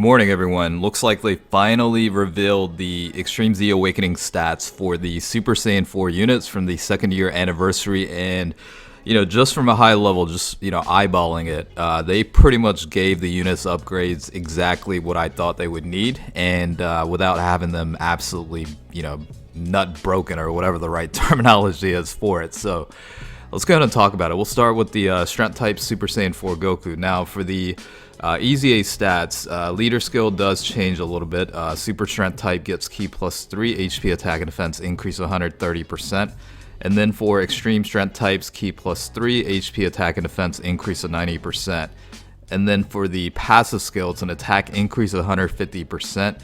Good morning, everyone. Looks like they finally revealed the Extreme Z Awakening stats for the Super Saiyan 4 units from the second year anniversary, and just from a high level, just eyeballing it, they pretty much gave the units upgrades exactly what I thought they would need, and without having them absolutely nut broken or whatever the right terminology is for it. So let's go ahead and talk about it. We'll start with the Strength Type Super Saiyan 4 Goku. Now for the EZA stats, leader skill does change a little bit. Super Strength Type gets Ki plus 3, HP attack and defense increase 130%. And then for Extreme Strength Types, Ki plus 3, HP attack and defense increase of 90%. And then for the passive skill, it's an attack increase of 150%.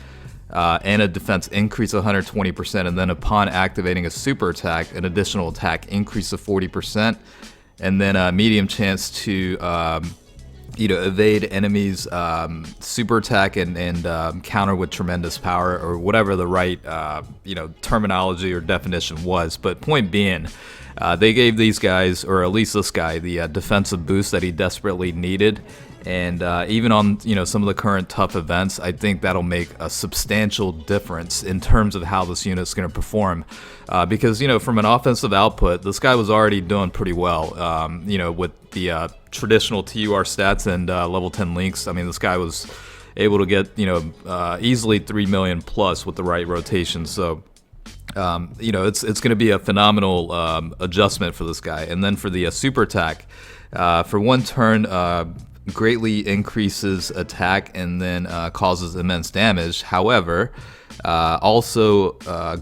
And a defense increase of 120%, and then upon activating a super attack, an additional attack increase of 40%, and then a medium chance to evade enemies super attack and counter with tremendous power, or whatever the right terminology or definition was. But point being, they gave these guys, or at least this guy, the defensive boost that he desperately needed. And even on some of the current tough events, I think that'll make a substantial difference in terms of how this unit's going to perform. Because from an offensive output, this guy was already doing pretty well. With the traditional TUR stats and level 10 links, I mean, this guy was able to get easily 3 million plus with the right rotation. So it's going to be a phenomenal adjustment for this guy. And then for the super attack, for one turn, greatly increases attack and then causes immense damage. However, also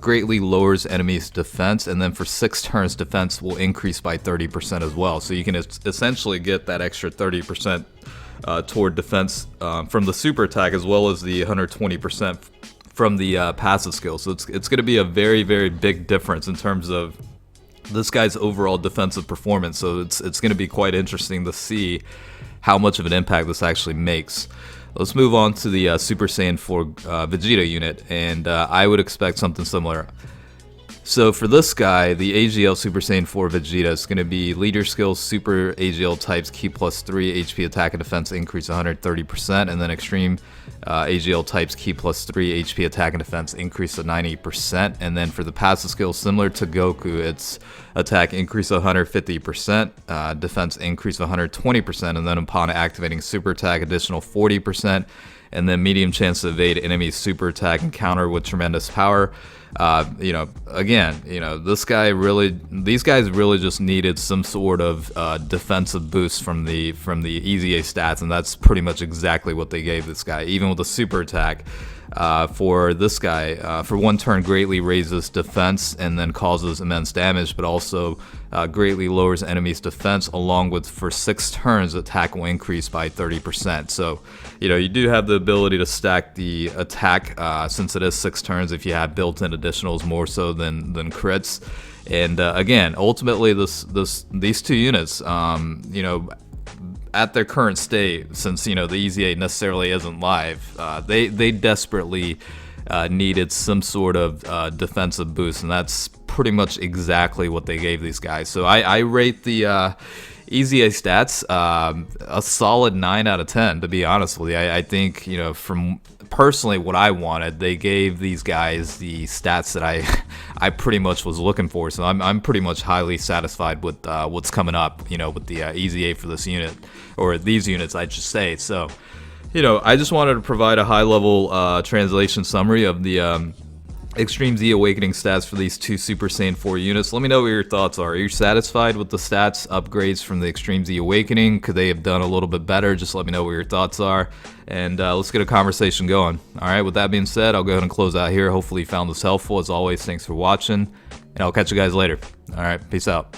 greatly lowers enemies' defense, and then for 6 turns, defense will increase by 30% as well. So you can essentially get that extra 30% toward defense from the super attack, as well as the 120% from the passive skill. So it's going to be a very, very big difference in terms of this guy's overall defensive performance. So it's going to be quite interesting to see how much of an impact this actually makes. Let's move on to the Super Saiyan 4 Vegito unit, and I would expect something similar. So for this guy, the AGL Super Saiyan 4 Vegeta is going to be leader skills Super AGL types Ki plus 3, HP attack and defense increase 130%, and then extreme AGL types Ki plus 3, HP attack and defense increase of 90%. And then for the passive skills, similar to Goku, it's attack increase of 150%, defense increase of 120%, and then upon activating super attack, additional 40%, and then medium chance to evade enemies super attack and counter with tremendous power. Again, these guys really just needed some sort of defensive boost from the EZA stats, and that's pretty much exactly what they gave this guy. Even with the super attack, for this guy, for one turn greatly raises defense and then causes immense damage, but also greatly lowers enemies' defense, along with for 6 turns attack will increase by 30%. So you do have the ability to stack the attack since it is 6 turns if you have built-in additionals more so than crits. And again, ultimately these two units, at their current state, since the EZA necessarily isn't live, they desperately needed some sort of defensive boost, and that's pretty much exactly what they gave these guys. So I rate the EZA stats a solid 9 out of 10, to be honest with you. I think from personally what I wanted, they gave these guys the stats that I pretty much was looking for. So I'm pretty much highly satisfied with what's coming up with the EZA for this unit, or these units I should say. So I just wanted to provide a high level translation summary of the Extreme Z Awakening stats for these two Super Saiyan 4 units. Let me know what your thoughts are. Are you satisfied with the stats upgrades from the Extreme Z Awakening? Could they have done a little bit better? Just let me know what your thoughts are, and let's get a conversation going. Alright, with that being said, I'll go ahead and close out here. Hopefully you found this helpful. As always, thanks for watching, and I'll catch you guys later. Alright, peace out.